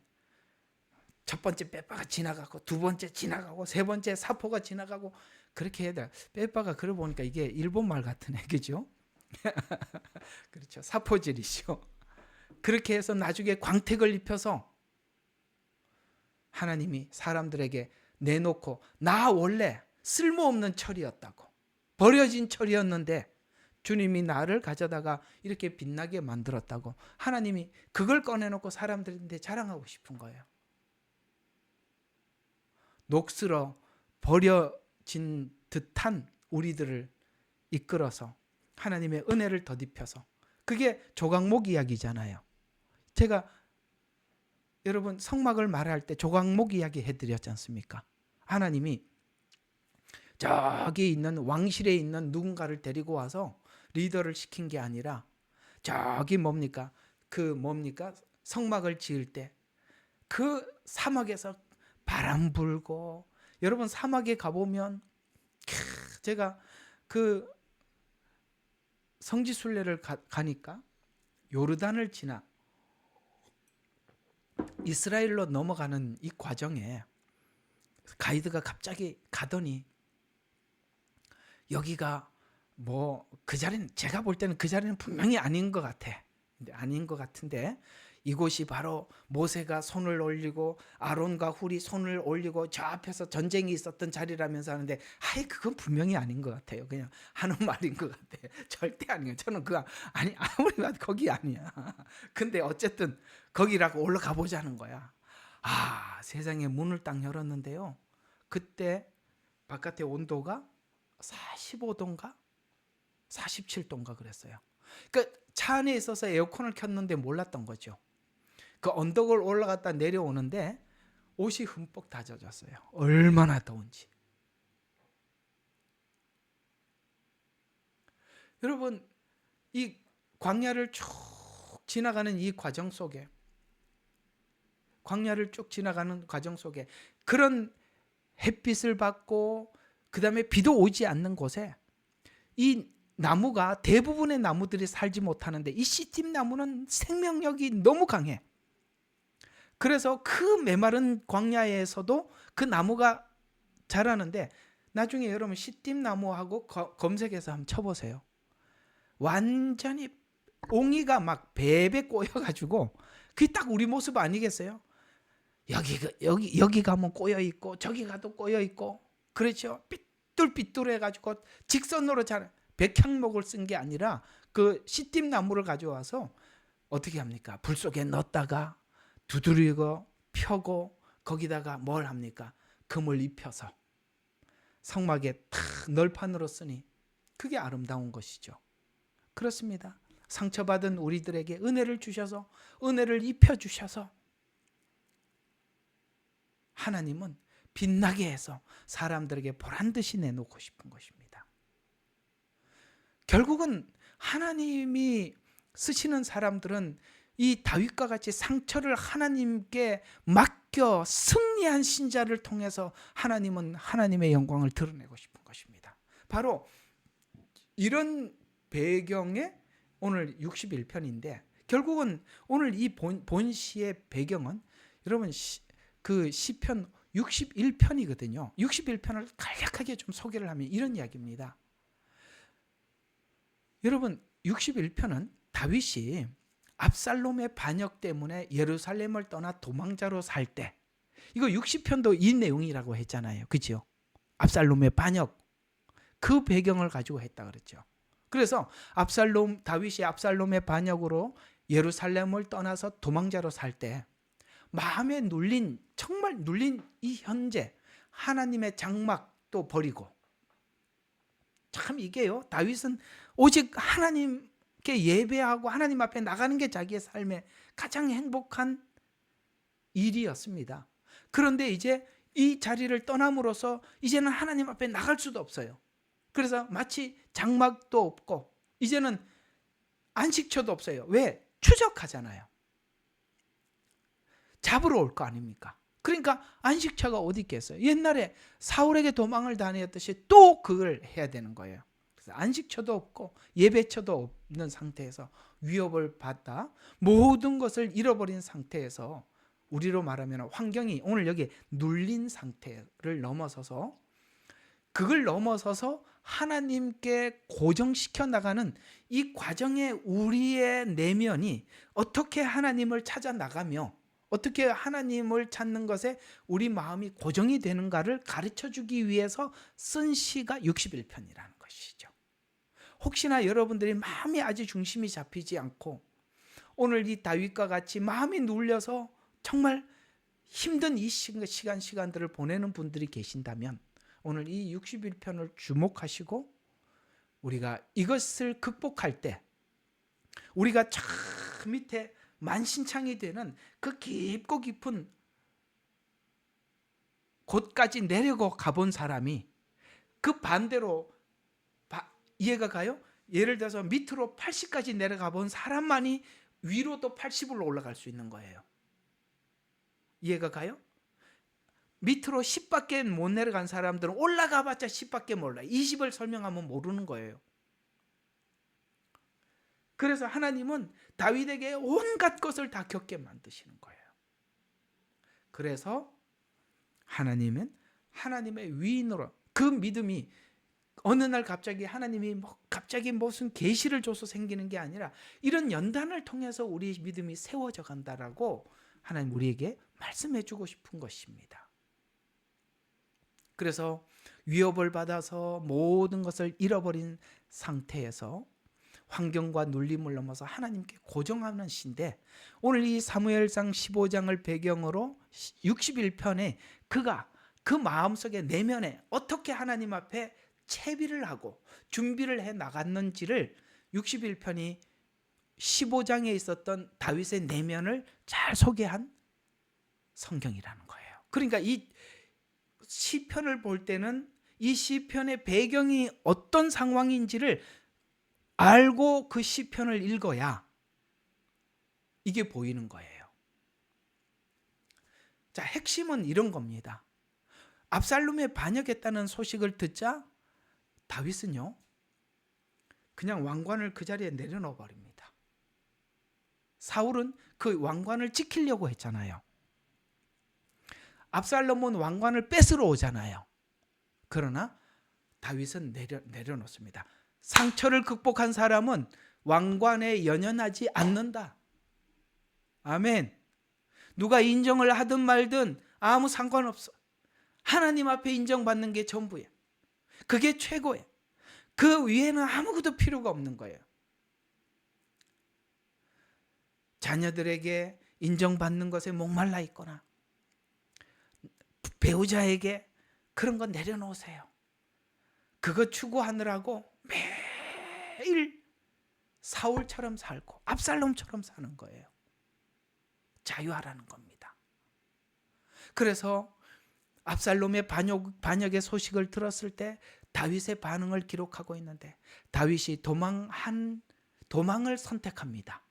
[SPEAKER 1] 첫 번째 빼빠가 지나가고 두 번째 지나가고 세 번째 사포가 지나가고 그렇게 해야 돼. 빼빠가 그러고 보니까 이게 일본 말 같으네, 그죠? 그렇죠. 사포질이죠. 그렇게 해서 나중에 광택을 입혀서 하나님이 사람들에게 내놓고 나 원래 쓸모없는 철이었다고, 버려진 철이었는데 주님이 나를 가져다가 이렇게 빛나게 만들었다고 하나님이 그걸 꺼내놓고 사람들한테 자랑하고 싶은 거예요. 녹슬어 버려진 듯한 우리들을 이끌어서 하나님의 은혜를 덧입혀서, 그게 조각목 이야기잖아요. 제가 여러분 성막을 말할 때 조각목 이야기 해드렸지 않습니까? 하나님이 저기 있는 왕실에 있는 누군가를 데리고 와서 리더를 시킨 게 아니라 저기 뭡니까? 성막을 지을 때 그 사막에서 바람 불고, 여러분 사막에 가보면 제가 그 성지순례를 가니까 요르단을 지나 이스라엘로 넘어가는 이 과정에 가이드가 갑자기 가더니 여기가 뭐 그 자리는, 제가 볼 때는 그 자리는 분명히 아닌 것 같아. 아닌 것 같은데 이곳이 바로 모세가 손을 올리고 아론과 훌이 손을 올리고 저 앞에서 전쟁이 있었던 자리라면서 하는데, 그건 분명히 아닌 것 같아요. 그냥 하는 말인 것 같아. 절대 아니에요. 저는 아무리 봐도 거기 아니야. 근데 어쨌든 거기라고 올라가 보자는 거야. 세상에 문을 딱 열었는데요. 그때 바깥의 온도가 45도인가 47도인가 그랬어요. 그러니까 차 안에 있어서 에어컨을 켰는데 몰랐던 거죠. 그 언덕을 올라갔다 내려오는데 옷이 흠뻑 다 젖었어요. 얼마나 더운지. 여러분, 이 광야를 쭉 지나가는 이 과정 속에, 그런 햇빛을 받고 그 다음에 비도 오지 않는 곳에 이 나무가, 대부분의 나무들이 살지 못하는데 이 시팀 나무는 생명력이 너무 강해. 그래서 그 메마른 광야에서도 그 나무가 자라는데, 나중에 여러분 시팀 나무하고 검색해서 한번 쳐보세요. 완전히 옹이가 막 배배 꼬여가지고, 그게 딱 우리 모습 아니겠어요? 여기 가면 꼬여 있고 저기 가도 꼬여 있고, 그렇죠? 삐뚤삐뚤해 가지고 직선으로 잘 백향목을 쓴 게 아니라 그 시띠나무를 가져와서 어떻게 합니까? 불 속에 넣었다가 두드리고 펴고 거기다가 뭘 합니까? 금을 입혀서 성막에 탁 널판으로 쓰니 그게 아름다운 것이죠. 그렇습니다. 상처받은 우리들에게 은혜를 주셔서, 은혜를 입혀주셔서 하나님은 빛나게 해서 사람들에게 보란듯이 내놓고 싶은 것입니다. 결국은 하나님이 쓰시는 사람들은 이 다윗과 같이 상처를 하나님께 맡겨 승리한 신자를 통해서 하나님은 하나님의 영광을 드러내고 싶은 것입니다. 바로 이런 배경에 오늘 61편인데, 결국은 오늘 이 본시의 배경은 여러분 그 시편 61편이거든요. 61편을 간략하게 좀 소개를 하면 이런 이야기입니다. 여러분 61편은 다윗이 압살롬의 반역 때문에 예루살렘을 떠나 도망자로 살 때, 이거 60편도 이 내용이라고 했잖아요. 그렇죠? 압살롬의 반역, 그 배경을 가지고 했다 그랬죠. 그래서 다윗이 압살롬의 반역으로 예루살렘을 떠나서 도망자로 살 때 마음에 눌린, 정말 눌린 이 현재 하나님의 장막도 버리고, 참 이게요, 다윗은 오직 하나님께 예배하고 하나님 앞에 나가는 게 자기의 삶의 가장 행복한 일이었습니다. 그런데 이제 이 자리를 떠남으로써 이제는 하나님 앞에 나갈 수도 없어요. 그래서 마치 장막도 없고 이제는 안식처도 없어요. 왜? 추적하잖아요. 잡으러 올 거 아닙니까? 그러니까 안식처가 어디 있겠어요? 옛날에 사울에게 도망을 다녔듯이 또 그걸 해야 되는 거예요. 그래서 안식처도 없고 예배처도 없는 상태에서 위협을 받다 모든 것을 잃어버린 상태에서, 우리로 말하면 환경이 오늘 여기 눌린 상태를 넘어서서, 그걸 넘어서서 하나님께 고정시켜 나가는 이 과정에 우리의 내면이 어떻게 하나님을 찾아 나가며 어떻게 하나님을 찾는 것에 우리 마음이 고정이 되는가를 가르쳐주기 위해서 쓴 시가 61편이라는 것이죠. 혹시나 여러분들이 마음이 아직 중심이 잡히지 않고 오늘 이 다윗과 같이 마음이 눌려서 정말 힘든 이 시간들을 보내는 분들이 계신다면 오늘 이 61편을 주목하시고 우리가 이것을 극복할 때 우리가 저 밑에 만신창이 되는 그 깊고 깊은 곳까지 내려고 가본 사람이 그 반대로 이해가 가요? 예를 들어서 밑으로 80까지 내려가 본 사람만이 위로도 80으로 올라갈 수 있는 거예요. 이해가 가요? 밑으로 10밖에 못 내려간 사람들은 올라가봤자 10밖에 몰라요. 20을 설명하면 모르는 거예요. 그래서 하나님은 다윗에게 온갖 것을 다 겪게 만드시는 거예요. 그래서 하나님은 하나님의 위인으로, 그 믿음이 어느 날 갑자기 하나님이 갑자기 무슨 계시를 줘서 생기는 게 아니라 이런 연단을 통해서 우리 믿음이 세워져 간다라고 하나님 우리에게 말씀해 주고 싶은 것입니다. 그래서 위협을 받아서 모든 것을 잃어버린 상태에서 환경과 눌림을 넘어서 하나님께 고정하는 시인데, 오늘 이 사무엘상 15장을 배경으로 61편에 그가 그 마음속에 내면에 어떻게 하나님 앞에 채비를 하고 준비를 해 나갔는지를 61편이 15장에 있었던 다윗의 내면을 잘 소개한 성경이라는 거예요. 그러니까 이 시편을 볼 때는 이 시편의 배경이 어떤 상황인지를 알고 그 시편을 읽어야 이게 보이는 거예요. 자, 핵심은 이런 겁니다. 압살롬에 반역했다는 소식을 듣자 다윗은요, 그냥 왕관을 그 자리에 내려놓아 버립니다. 사울은 그 왕관을 지키려고 했잖아요. 압살롬은 왕관을 뺏으러 오잖아요. 그러나 다윗은 내려놓습니다. 상처를 극복한 사람은 왕관에 연연하지 않는다. 아멘. 누가 인정을 하든 말든 아무 상관없어. 하나님 앞에 인정받는 게 전부예요. 그게 최고예요. 그 위에는 아무것도 필요가 없는 거예요. 자녀들에게 인정받는 것에 목말라 있거나 배우자에게 그런 거 내려놓으세요. 그거 추구하느라고 매일 사울처럼 살고 압살롬처럼 사는 거예요. 자유하라는 겁니다. 그래서 압살롬의 반역의 소식을 들었을 때 다윗의 반응을 기록하고 있는데, 다윗이 도망을 선택합니다.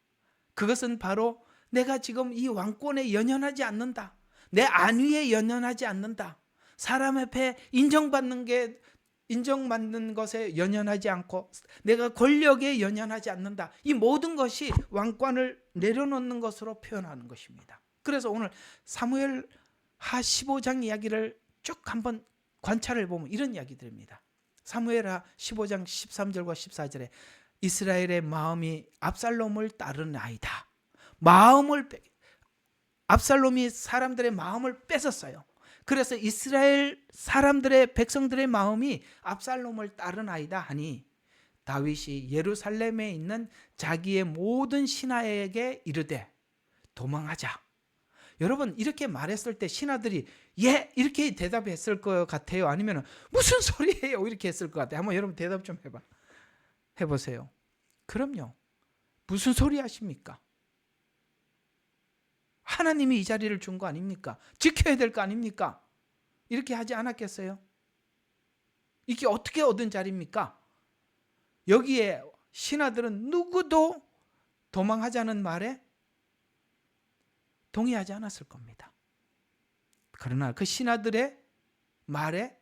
[SPEAKER 1] 그것은 바로 내가 지금 이 왕권에 연연하지 않는다. 내 안위에 연연하지 않는다. 사람 앞에 인정받는 것에 연연하지 않고 내가 권력에 연연하지 않는다. 이 모든 것이 왕권을 내려놓는 것으로 표현하는 것입니다. 그래서 오늘 사무엘하 15장 이야기를 쭉 한번 관찰을 보면 이런 이야기들입니다. 사무엘하 15장 13절과 14절에 이스라엘의 마음이 압살롬을 따르나이다. 압살롬이 사람들의 마음을 뺏었어요. 그래서 이스라엘 사람들의 백성들의 마음이 압살롬을 따르나이다 하니 다윗이 예루살렘에 있는 자기의 모든 신하에게 이르되 도망하자. 여러분, 이렇게 말했을 때 신하들이 예 이렇게 대답했을 것 같아요? 아니면 무슨 소리예요? 이렇게 했을 것 같아요? 한번 여러분 대답 좀 해보세요. 그럼요. 무슨 소리 하십니까? 하나님이 이 자리를 준 거 아닙니까? 지켜야 될 거 아닙니까? 이렇게 하지 않았겠어요? 이게 어떻게 얻은 자리입니까? 여기에 신하들은 누구도 도망하자는 말에 동의하지 않았을 겁니다. 그러나 그 신하들의 말에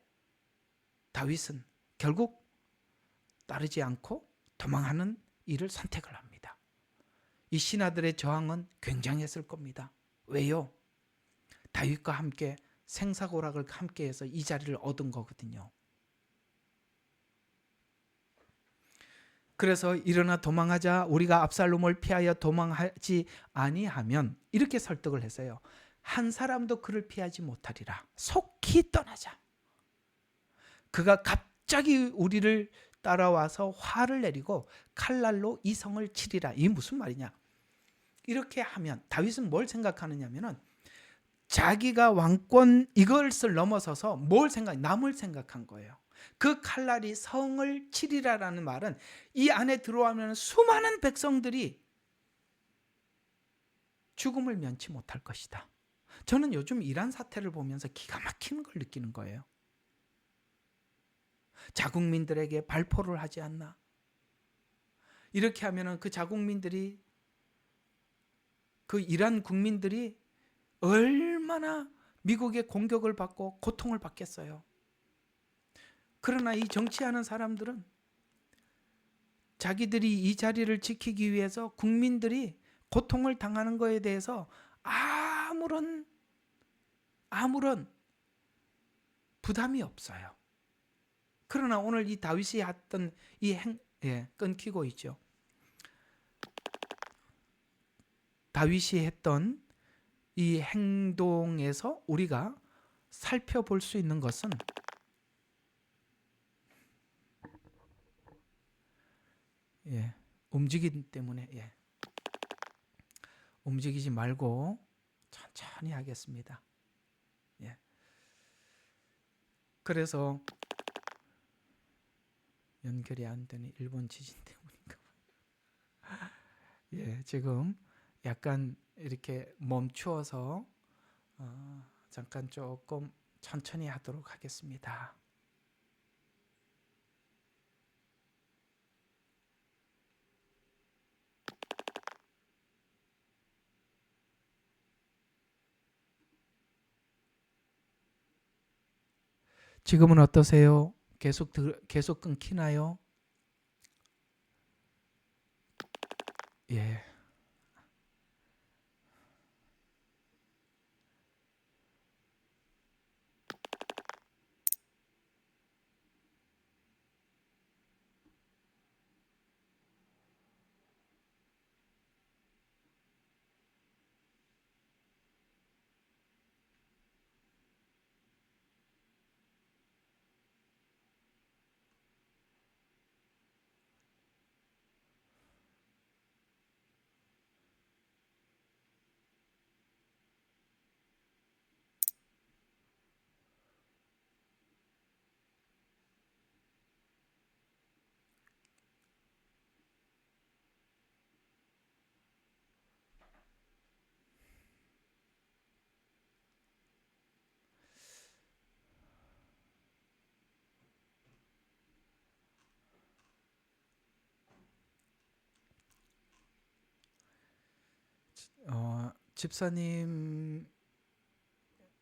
[SPEAKER 1] 다윗은 결국 따르지 않고 도망하는 일을 선택을 합니다. 이 신하들의 저항은 굉장했을 겁니다. 왜요? 다윗과 함께 생사고락을 함께해서 이 자리를 얻은 거거든요. 그래서 일어나 도망하자. 우리가 압살롬을 피하여 도망하지 아니하면 이렇게 설득을 했어요. 한 사람도 그를 피하지 못하리라. 속히 떠나자. 그가 갑자기 우리를 따라와서 화를 내리고 칼날로 이 성을 치리라. 이게 무슨 말이냐? 이렇게 하면 다윗은 뭘 생각하느냐면은 자기가 왕권 이것을 넘어서서 남을 생각한 거예요. 그 칼날이 성을 치리라라는 말은 이 안에 들어오면 수많은 백성들이 죽음을 면치 못할 것이다. 저는 요즘 이란 사태를 보면서 기가 막히는 걸 느끼는 거예요. 자국민들에게 발포를 하지 않나? 이렇게 하면은 그 자국민들이, 그 이란 국민들이 얼마나 미국의 공격을 받고 고통을 받겠어요. 그러나 이 정치하는 사람들은 자기들이 이 자리를 지키기 위해서 국민들이 고통을 당하는 것에 대해서 아무런 부담이 없어요. 그러나 오늘 이 다윗이 했던 이 끊기고 있죠. 다윗이 했던 이 행동에서 우리가 살펴볼 수 있는 것은 움직이기 때문에 움직이지 말고 천천히 하겠습니다. 그래서 연결이 안 되니 일본 지진 때문인가 봐요. 지금 약간 이렇게 멈추어서 잠깐 조금 천천히 하도록 하겠습니다. 지금은 어떠세요? 계속 끊기나요? 예.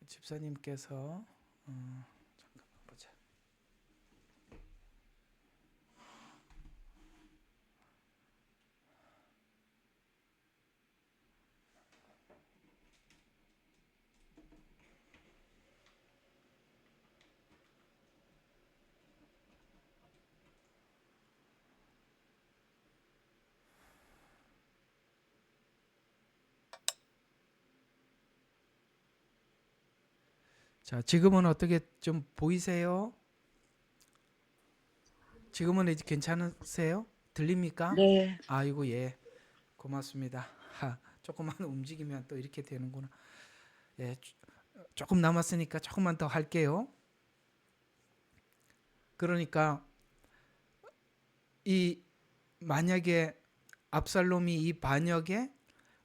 [SPEAKER 1] 집사님께서 잠깐만 보자. 자, 지금은 어떻게 좀 보이세요? 지금은 이제 괜찮으세요? 들립니까?
[SPEAKER 2] 네.
[SPEAKER 1] 아이고, 예, 고맙습니다. 조금만 움직이면 또 이렇게 되는구나. 예, 조금 남았으니까 조금만 더 할게요. 그러니까 이 만약에 압살롬이 이 반역에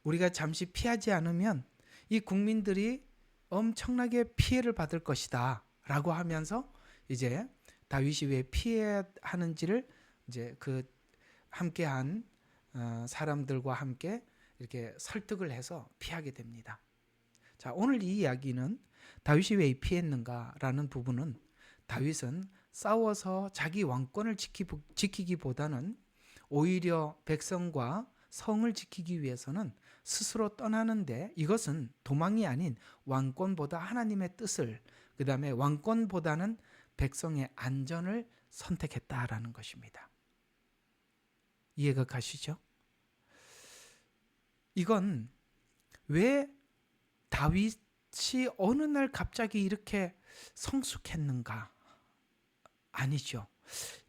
[SPEAKER 1] 우리가 잠시 피하지 않으면 이 국민들이 엄청나게 피해를 받을 것이다 라고 하면서 이제 다윗이 왜 피해야 하는지를 이제 그 함께한 사람들과 함께 이렇게 설득을 해서 피하게 됩니다. 자, 오늘 이 이야기는 다윗이 왜 피했는가라는 부분은 다윗은 싸워서 자기 왕권을 지키기보다는 오히려 백성과 성을 지키기 위해서는 스스로 떠나는데 이것은 도망이 아닌 왕권보다 하나님의 뜻을, 그 다음에 왕권보다는 백성의 안전을 선택했다라는 것입니다. 이해가 가시죠? 이건 왜 다윗이 어느 날 갑자기 이렇게 성숙했는가? 아니죠.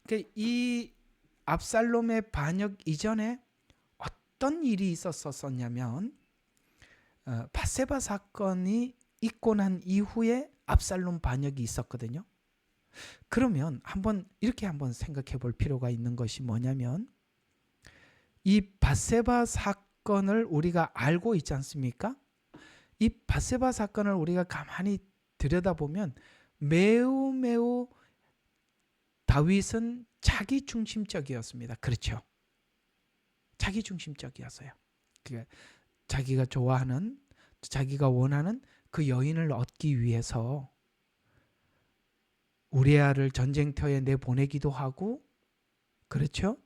[SPEAKER 1] 그러니까 이 압살롬의 반역 이전에 어떤 일이 있었었냐면 밧세바 사건이 있고 난 이후에 압살롬 반역이 있었거든요. 그러면 이렇게 한번 생각해 볼 필요가 있는 것이 뭐냐면 이 밧세바 사건을 우리가 알고 있지 않습니까? 이 밧세바 사건을 우리가 가만히 들여다보면 매우 다윗은 자기 중심적이었습니다. 그렇죠? 자기 중심적이었어요. 그러니까 자기가 좋아하는, 자기가 원하는 그 여인을 얻기 위해서 우리아를 전쟁터에 내보내기도 하고, 그렇죠?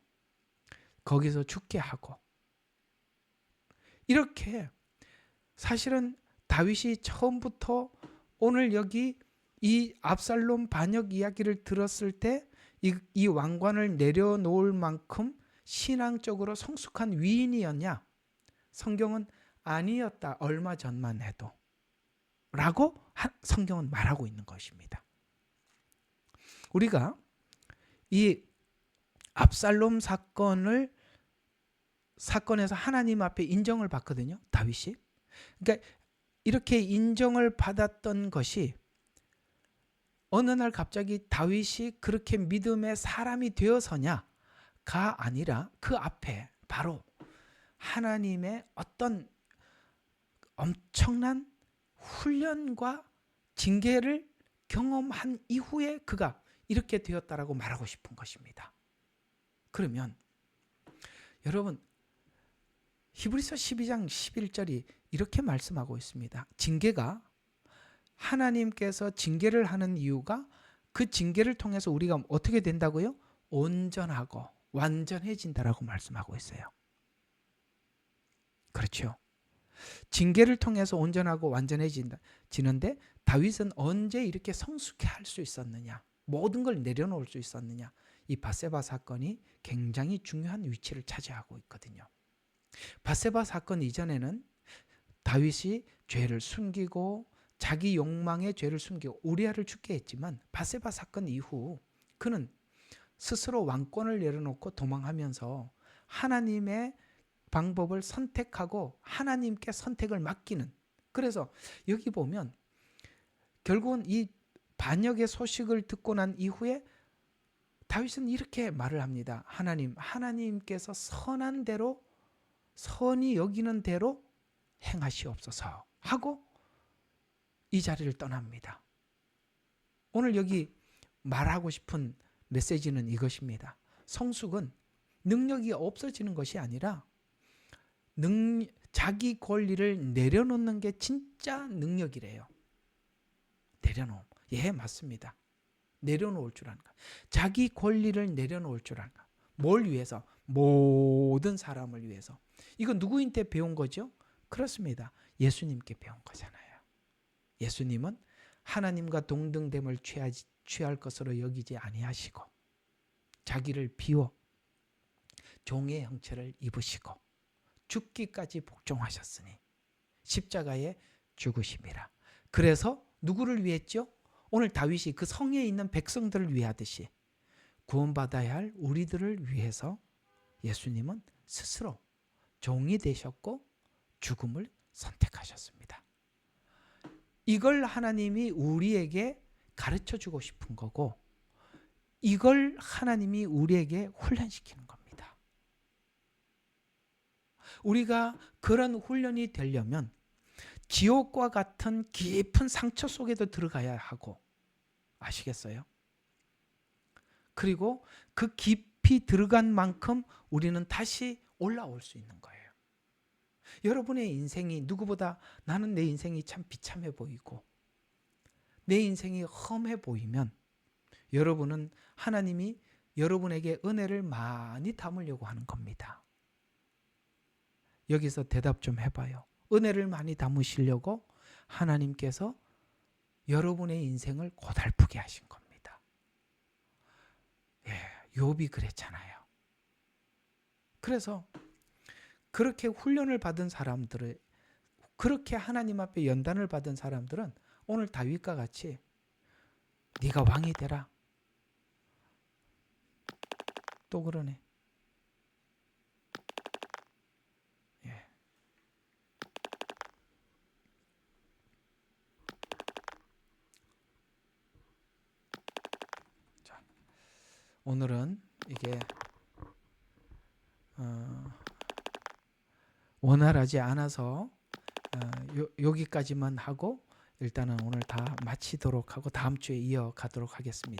[SPEAKER 1] 거기서 죽게 하고, 이렇게 사실은 다윗이 처음부터 오늘 여기 이 압살롬 반역 이야기를 들었을 때 이 왕관을 내려놓을 만큼 신앙적으로 성숙한 위인이었냐? 성경은 아니었다. 얼마 전만 해도. 라고 성경은 말하고 있는 것입니다. 우리가 이 압살롬 사건에서 하나님 앞에 인정을 받거든요. 다윗이. 그러니까 이렇게 인정을 받았던 것이 어느 날 갑자기 다윗이 그렇게 믿음의 사람이 되어서냐가 아니라 그 앞에 바로 하나님의 어떤 엄청난 훈련과 징계를 경험한 이후에 그가 이렇게 되었다라고 말하고 싶은 것입니다. 그러면 여러분, 히브리서 12장 11절이 이렇게 말씀하고 있습니다. 징계가, 하나님께서 징계를 하는 이유가 그 징계를 통해서 우리가 어떻게 된다고요? 온전하고 완전해진다라고 말씀하고 있어요. 그렇죠? 징계를 통해서 온전하고 완전해지는데 다윗은 언제 이렇게 성숙할 수 있었느냐? 모든 걸 내려놓을 수 있었느냐? 이 밧세바 사건이 굉장히 중요한 위치를 차지하고 있거든요. 밧세바 사건 이전에는 다윗이 죄를 숨기고 자기 욕망의 죄를 숨기고 우리아를 죽게 했지만 밧세바 사건 이후 그는 스스로 왕권을 내려놓고 도망하면서 하나님의 방법을 선택하고 하나님께 선택을 맡기는, 그래서 여기 보면 결국은 이 반역의 소식을 듣고 난 이후에 다윗은 이렇게 말을 합니다. 하나님께서 선한 대로, 선이 여기는 대로 행하시옵소서 하고 이 자리를 떠납니다. 오늘 여기 말하고 싶은 메시지는 이것입니다. 성숙은 능력이 없어지는 것이 아니라 자기 권리를 내려놓는 게 진짜 능력이래요. 내려놓음. 예, 맞습니다. 내려놓을 줄 아는 것. 자기 권리를 내려놓을 줄 아는 것. 뭘 위해서? 모든 사람을 위해서. 이거 누구한테 배운 거죠? 그렇습니다. 예수님께 배운 거잖아요. 예수님은 하나님과 동등됨을 취할 것으로 여기지 아니하시고 자기를 비워 종의 형체를 입으시고 죽기까지 복종하셨으니 십자가에 죽으심이라. 그래서 누구를 위했죠? 오늘 다윗이 그 성에 있는 백성들을 위하듯이 구원받아야 할 우리들을 위해서 예수님은 스스로 종이 되셨고 죽음을 선택하셨습니다. 이걸 하나님이 우리에게 가르쳐 주고 싶은 거고 이걸 하나님이 우리에게 훈련시키는 겁니다. 우리가 그런 훈련이 되려면 지옥과 같은 깊은 상처 속에도 들어가야 하고 아시겠어요? 그리고 그 깊이 들어간 만큼 우리는 다시 올라올 수 있는 거예요. 여러분의 인생이 누구보다 나는 내 인생이 참 비참해 보이고 내 인생이 험해 보이면 여러분은 하나님이 여러분에게 은혜를 많이 담으려고 하는 겁니다. 여기서 대답 좀 해봐요. 은혜를 많이 담으시려고 하나님께서 여러분의 인생을 고달프게 하신 겁니다. 예, 욥이 그랬잖아요. 그래서 그렇게 훈련을 받은 사람들을 그렇게 하나님 앞에 연단을 받은 사람들은 오늘 다윗과 같이 네가 왕이 되라. 또 그러네. 예. 자, 오늘은 이게 원활하지 않아서 여기까지만 하고 일단은 오늘 다 마치도록 하고 다음 주에 이어가도록 하겠습니다.